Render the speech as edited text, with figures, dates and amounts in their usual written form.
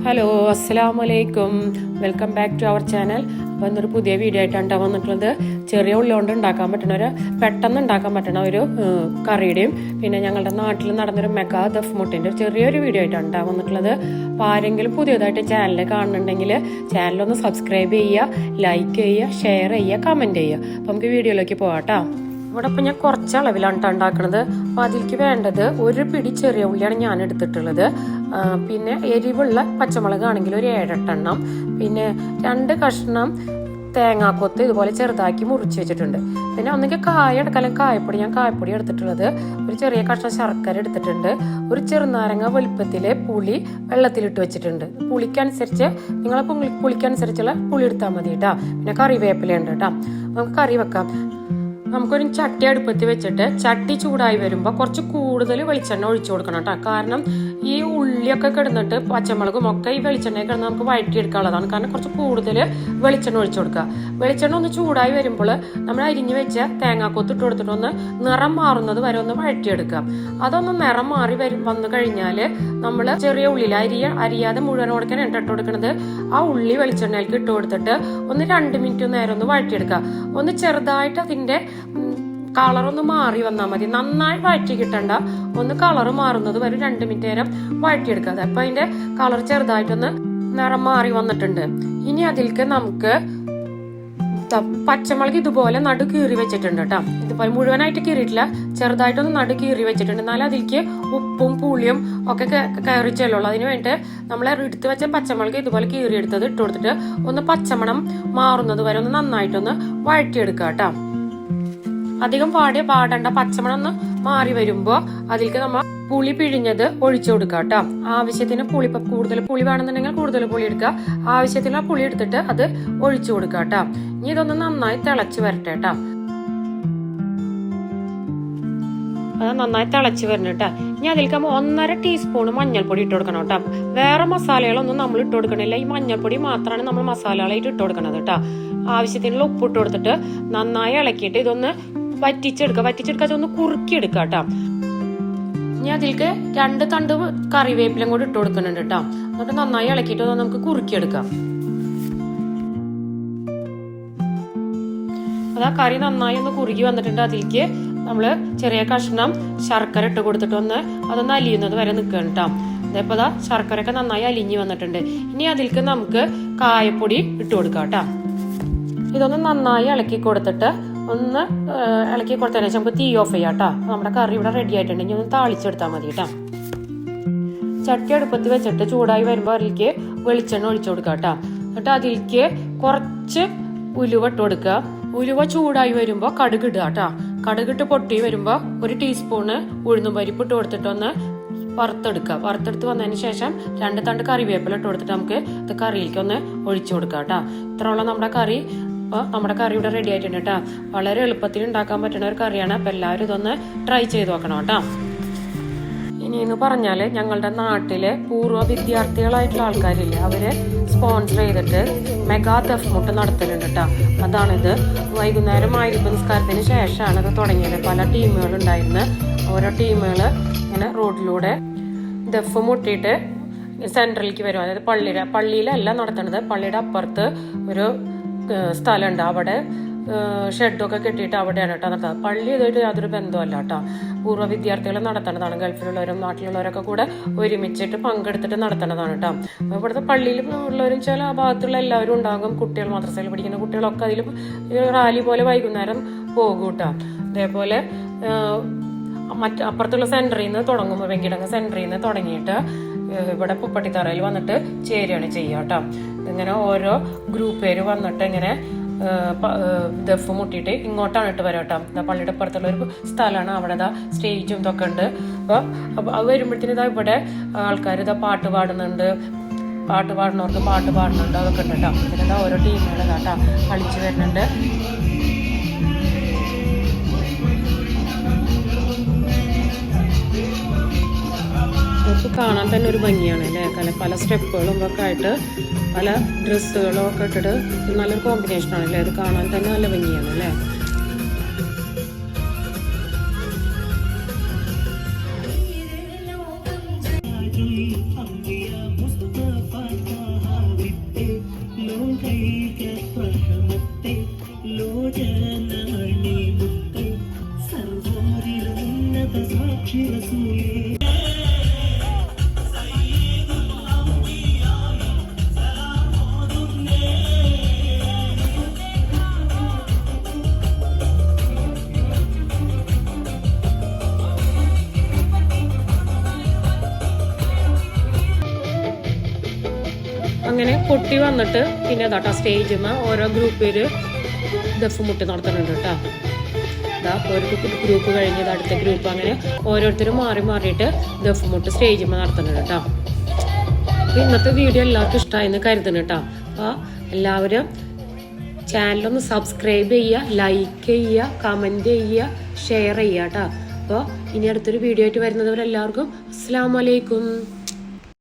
Hello, അസ്സലാമു അലൈക്കും. Welcome back to our channel. അപ്പോൾ ഇന്നൊരു പുതിയ വീഡിയോ ആയിട്ടാണ് വന്നിട്ടുള്ളത്. ചെറിയ ഉള്ളി കൊണ്ട് ഉണ്ടാക്കാൻ പറ്റുന്ന പെട്ടെന്ന് ഉണ്ടാക്കാൻ പറ്റുന്ന ഒരു കറിയുടെയും പിന്നെ ഞങ്ങളുടെ നാട്ടിൽ നടന്നൊരു മെഗാ ദഫ് മുട്ടിൻ്റെ ചെറിയൊരു വീഡിയോ ആയിട്ടാണ് വന്നിട്ടുള്ളത്. അപ്പോൾ ആരെങ്കിലും പുതിയതായിട്ട് ചാനൽ കാണുന്നുണ്ടെങ്കിൽ ചാനലൊന്ന് സബ്സ്ക്രൈബ് ചെയ്യുക, ലൈക്ക് ചെയ്യുക, ഷെയർ ചെയ്യുക, കമൻറ്റ് ചെയ്യുക. അപ്പോൾ നമുക്ക് വീഡിയോയിലേക്ക് പോകാം കേട്ടോ. ഇവിടെ ഇപ്പം ഞാൻ കുറച്ച് അളവിലാണ് ഉണ്ടാക്കുന്നത്. അപ്പോൾ അതിലേക്ക് വേണ്ടത് ഒരു പിടി ചെറിയ ഉള്ളിയാണ് ഞാൻ എടുത്തിട്ടുള്ളത്. പിന്നെ എരിവുള്ള പച്ചമുളക് ആണെങ്കിൽ ഒരു 7-8 എണ്ണം, പിന്നെ 2 കഷ്ണം തേങ്ങാക്കൊത്ത് ഇതുപോലെ ചെറുതാക്കി മുറിച്ച് വെച്ചിട്ടുണ്ട്. പിന്നെ ഒന്നെങ്കിൽ കായ എടുക്കാനും കായപ്പൊടി, ഞാൻ കായപ്പൊടി എടുത്തിട്ടുള്ളത്. ഒരു ചെറിയ കഷ്ണം ശർക്കര എടുത്തിട്ടുണ്ട്. ഒരു ചെറുനാരങ്ങ വലുപ്പത്തിലെ പുളി വെള്ളത്തിലിട്ട് വെച്ചിട്ടുണ്ട്. പുളിക്കനുസരിച്ച് നിങ്ങളെ പുളിക്കനുസരിച്ചുള്ള പുളി എടുത്താൽ മതി കേട്ടോ. പിന്നെ കറിവേപ്പില ഉണ്ട് കേട്ടോ. നമുക്ക് കറി വെക്കാം. നമുക്കൊരു ചട്ടി അടുപ്പത്ത് വെച്ചിട്ട് ചട്ടി ചൂടായി വരുമ്പോൾ കുറച്ച് കൂടുതൽ വെളിച്ചെണ്ണ ഒഴിച്ചു കൊടുക്കണം കേട്ടോ. കാരണം ഈ ഉള്ളിയൊക്കെ കിടന്നിട്ട് പച്ചമുളകും ഒക്കെ ഈ വെളിച്ചെണ്ണയിൽ കിടന്ന് നമുക്ക് വഴറ്റിയെടുക്കാനുള്ളതാണ്. കാരണം കുറച്ച് കൂടുതൽ വെളിച്ചെണ്ണ ഒഴിച്ചു കൊടുക്കുക. വെളിച്ചെണ്ണ ഒന്ന് ചൂടായി വരുമ്പോൾ നമ്മൾ അരിഞ്ഞു വെച്ച തേങ്ങാക്കൊത്ത് ഇട്ട് കൊടുത്തിട്ട് ഒന്ന് നിറം മാറുന്നത് വരെ ഒന്ന് വഴറ്റിയെടുക്കുക. അതൊന്ന് നിറം മാറി വന്നു കഴിഞ്ഞാൽ നമ്മൾ ചെറിയ ഉള്ളിൽ അരിയാതെ മുഴുവൻ കൊടുക്കാൻ ഇട്ട് കൊടുക്കുന്നത് ആ ഉള്ളി വെളിച്ചെണ്ണയിലേക്ക് ഇട്ട് കൊടുത്തിട്ട് ഒന്ന് 2 മിനിറ്റ് നേരം ഒന്ന് വഴറ്റിയെടുക്കുക. ഒന്ന് ചെറുതായിട്ട് അതിന്റെ കളറൊന്ന് മാറി വന്നാൽ മതി. നന്നായി വഴറ്റി കിട്ടണ്ട, ഒന്ന് കളറ് മാറുന്നത് വരെ 2 മിനിറ്റ് നേരം വഴറ്റിയെടുക്കുക. അപ്പൊ അതിന്റെ കളർ ചെറുതായിട്ടൊന്ന് നിറം മാറി വന്നിട്ടുണ്ട്. ഇനി അതിലേക്ക് നമുക്ക് പച്ചമുളക് ഇതുപോലെ നടു കീറി വെച്ചിട്ടുണ്ട് കേട്ടോ. ഇതുപോലെ മുഴുവനായിട്ട് കീറിയിട്ടില്ല, ചെറുതായിട്ടൊന്ന് നടു കീറി വെച്ചിട്ടുണ്ട്. എന്നാലും അതിലേക്ക് ഉപ്പും പുളിയും ഒക്കെ കയറി ചെല്ലുള്ളൂ. അതിന് വേണ്ടിയിട്ട് നമ്മൾ എടുത്ത് വെച്ച പച്ചമുളക് ഇതുപോലെ കീറി എടുത്തത് ഇട്ട് കൊടുത്തിട്ട് ഒന്ന് പച്ചമണം മാറുന്നത് വരെ ഒന്ന് നന്നായിട്ടൊന്ന് വഴറ്റിയെടുക്കുക കേട്ടോ. അധികം പാടേണ്ട, പച്ചമണം ഒന്ന് മാറി വരുമ്പോ അതിലേക്ക് നമ്മൾ പുളി പിഴിഞ്ഞത് ഒഴിച്ചു കൊടുക്കുക കേട്ടോ. ആവശ്യത്തിന് പുളി, കൂടുതൽ പുളി വേണമെന്നുണ്ടെങ്കിൽ കൂടുതൽ പുളി എടുക്കുക. ആവശ്യത്തിനുള്ള പുളി എടുത്തിട്ട് അത് ഒഴിച്ചു കൊടുക്കുക കേട്ടോ. ഇനി ഇതൊന്ന് നന്നായി തിളച്ച് വരട്ടെ കേട്ടോ. അത് നന്നായി തിളച്ച് വരണം കേട്ടോ. ഇനി അതിലേക്ക് 1.5 ടീസ്പൂൺ മഞ്ഞൾപ്പൊടി ഇട്ട് കൊടുക്കണം കേട്ടോ. വേറെ മസാലകളൊന്നും നമ്മൾ ഇട്ട് കൊടുക്കണില്ല. ഈ മഞ്ഞൾപ്പൊടി മാത്രമാണ് നമ്മൾ മസാലകളായിട്ട് ഇട്ട് കൊടുക്കണത് കേട്ടോ. ആവശ്യത്തിനുള്ള ഉപ്പ് ഇട്ട് കൊടുത്തിട്ട് നന്നായി ഇളക്കിയിട്ട് ഇതൊന്ന് വറ്റിച്ചെടുക്കുക, ഒന്ന് കുറുക്കിയെടുക്കുക കേട്ടോ. ഇനി അതിലേക്ക് 2 തണ്ട് കറിവേപ്പിലും കൂടി ഇട്ട് കൊടുക്കുന്നുണ്ട് കേട്ടോ. എന്നിട്ട് നന്നായി ഇളക്കിയിട്ട് നമുക്ക് കുറുക്കിയെടുക്കാം. അതാ കറി നന്നായി ഒന്ന് കുറുകി വന്നിട്ടുണ്ട്. അതിലേക്ക് നമ്മള് ചെറിയ കഷ്ണം ശർക്കര ഇട്ട് കൊടുത്തിട്ട് അതൊന്ന് അലിയുന്നത് വരെ നിൽക്കണം കേട്ടോ. അതേപോലെ ശർക്കരയൊക്കെ നന്നായി അലിഞ്ഞു വന്നിട്ടുണ്ട്. ഇനി അതിലേക്ക് നമുക്ക് കായപ്പൊടി ഇട്ട് കൊടുക്കാം കേട്ടോ. ഇതൊന്ന് നന്നായി ഇളക്കി കൊടുത്തിട്ട് ഇളക്കി കൊടുത്തതിന് ശേഷം നമുക്ക് തീ ഓഫ് ചെയ്യാം കേട്ടോ. നമ്മുടെ കറി ഇവിടെ റെഡി ആയിട്ടുണ്ട്. ഇനി ഒന്ന് താളിച്ചെടുത്താൽ മതി കേട്ടോ. ചട്ടി അടുപ്പത്ത് വെച്ചിട്ട് ചൂടായി വരുമ്പോൾ അതിലേക്ക് വെളിച്ചെണ്ണ ഒഴിച്ചു കൊടുക്കുക കേട്ടോ. എന്നിട്ട് അതിലേക്ക് കുറച്ച് ഉലുവ ഇട്ട് കൊടുക്കുക. ഉലുവ ചൂടായി വരുമ്പോൾ കടുക് ഇടുക കേട്ടോ. കടുകിട്ട് പൊട്ടി വരുമ്പോൾ 1 ടീസ്പൂണ് ഉഴുന്നും പരിപ്പ് ഇട്ട് കൊടുത്തിട്ട് വറുത്തെടുക്കുക. വറുത്തെടുത്ത് വന്നതിന് ശേഷം 2 തണ്ട് കറിവേപ്പില ഇട്ട് കൊടുത്തിട്ട് നമുക്ക് ഇത് കറിയിലേക്ക് ഒഴിച്ചു കൊടുക്കുക കേട്ടോ. ഇത്രയുള്ള നമ്മുടെ കറി. അപ്പോൾ നമ്മുടെ കറി ഇവിടെ റെഡി ആയിട്ടുണ്ട് കേട്ടോ. വളരെ എളുപ്പത്തിൽ ഉണ്ടാക്കാൻ പറ്റുന്ന ഒരു കറിയാണ്. അപ്പോൾ എല്ലാവരും ഇതൊന്ന് ട്രൈ ചെയ്ത് നോക്കണം കേട്ടോ. ഇനിയെന്ന് പറഞ്ഞാൽ ഞങ്ങളുടെ നാട്ടിലെ പൂർവ്വ വിദ്യാർത്ഥികളായിട്ടുള്ള ആൾക്കാരില്ലേ, അവര് സ്പോൺസർ ചെയ്തിട്ട് മെഗാ ദഫ് മുട്ട് നടത്തലുണ്ട് കേട്ടോ. അതാണിത്. വൈകുന്നേരം മഗ്‌രിബ് നിസ്കാരത്തിന് ശേഷമാണ് ഇത് തുടങ്ങിയത്. പല ടീമുകൾ ഉണ്ടായിരുന്നു. ഓരോ ടീമുകൾ ഇങ്ങനെ റോഡിലൂടെ ദഫ് മുട്ടിയിട്ട് സെൻട്രലിലേക്ക് വരും. അതായത് പള്ളിയിലല്ല നടത്തുന്നത്, പള്ളിയുടെ അപ്പുറത്ത് ഒരു സ്ഥലമുണ്ട്. അവിടെ ഷെഡൊക്കെ കെട്ടിയിട്ട് അവിടെയാണ് കേട്ടോ നടത്തുന്നത്. പള്ളി ഇതായിട്ട് യാതൊരു ബന്ധമല്ല കേട്ടോ. പൂർവ്വ വിദ്യാർത്ഥികൾ നടത്തേണ്ടതാണ്. ഗൾഫിലുള്ളവരും നാട്ടിലുള്ളവരൊക്കെ കൂടെ ഒരുമിച്ചിട്ട് പങ്കെടുത്തിട്ട് നടത്തേണ്ടതാണ് കേട്ടോ. അപ്പോൾ ഇവിടുത്തെ പള്ളിയിൽ ഉള്ളവരും ചില ആ ഭാഗത്തുള്ള എല്ലാവരും ഉണ്ടാകും. കുട്ടികൾ, മദ്രസയിൽ പഠിക്കുന്ന കുട്ടികളൊക്കെ അതിൽ റാലി പോലെ വൈകുന്നേരം പോകും കേട്ടോ. അതേപോലെ അപ്പുറത്തുള്ള സെന്ററിൽ നിന്ന് തുടങ്ങുമ്പോൾ വെങ്കിടങ്ങ് സെന്ററിൽ നിന്ന് തുടങ്ങിയിട്ട് ഇവിടെ പുപ്പട്ടിത്തറയിൽ വന്നിട്ട് ചേരുകയാണ് ചെയ്യുക കേട്ടോ. ഇങ്ങനെ ഓരോ ഗ്രൂപ്പ് പേര് വന്നിട്ട് ഇങ്ങനെ ദഫ് മുട്ടിയിട്ട് ഇങ്ങോട്ടാണ് ഇട്ട് വരാം കേട്ടോ. പള്ളിയുടെ അപ്പുറത്തുള്ള ഒരു സ്ഥലമാണ്. അവിടെ സ്റ്റേജും ഇതൊക്കെ ഉണ്ട്. അപ്പോൾ അത് വരുമ്പോഴത്തേന് ഇവിടെ ആൾക്കാർ പാട്ട് പാടുന്നുണ്ട്. പാട്ട് പാടുന്നവർക്ക് പാട്ട് പാടുന്നുണ്ട്. അതൊക്കെ ഉണ്ട് കേട്ടോ. പിന്നെ ഓരോ ടീമുകൾ കേട്ടോ കളിച്ചു വരുന്നുണ്ട്. കാണാൻ തന്നെ ഒരു ഭംഗിയാണ് അല്ലേ. പല സ്റ്റെപ്പുകളും ഒക്കെ ആയിട്ട് പല ഡ്രസ്സുകളും ഒക്കെ ഇട്ടിട്ട് നല്ലൊരു കോമ്പിനേഷനാണ് അല്ലേ. അത് കാണാൻ തന്നെ നല്ല ഭംഗിയാണ് അല്ലേ. അങ്ങനെ പൊട്ടി വന്നിട്ട് പിന്നെ അതാട്ടോ സ്റ്റേജിൽ ഓരോ ഗ്രൂപ്പിൽ ദഫ് മുട്ട് നടത്തുന്നുണ്ട് കേട്ടോ. ഇതാ ഒരു ഗ്രൂപ്പ് കഴിഞ്ഞത് അടുത്ത ഗ്രൂപ്പ്, അങ്ങനെ ഓരോരുത്തരും മാറി മാറിയിട്ട് ദഫ് മുട്ട് സ്റ്റേജിൽ നടത്തുന്നുണ്ട് കേട്ടോ. അപ്പോൾ ഇന്നത്തെ വീഡിയോ എല്ലാവർക്കും ഇഷ്ടമായെന്ന് കരുതുന്നു കേട്ടോ. അപ്പോൾ എല്ലാവരും ചാനലൊന്ന് സബ്സ്ക്രൈബ് ചെയ്യുക, ലൈക്ക് ചെയ്യുക, കമൻറ്റ് ചെയ്യുക, ഷെയർ ചെയ്യുക കേട്ടോ. അപ്പോൾ ഇനി അടുത്തൊരു വീഡിയോ ആയിട്ട് വരുന്നവരെല്ലാവർക്കും അസ്സലാമു അലൈക്കും.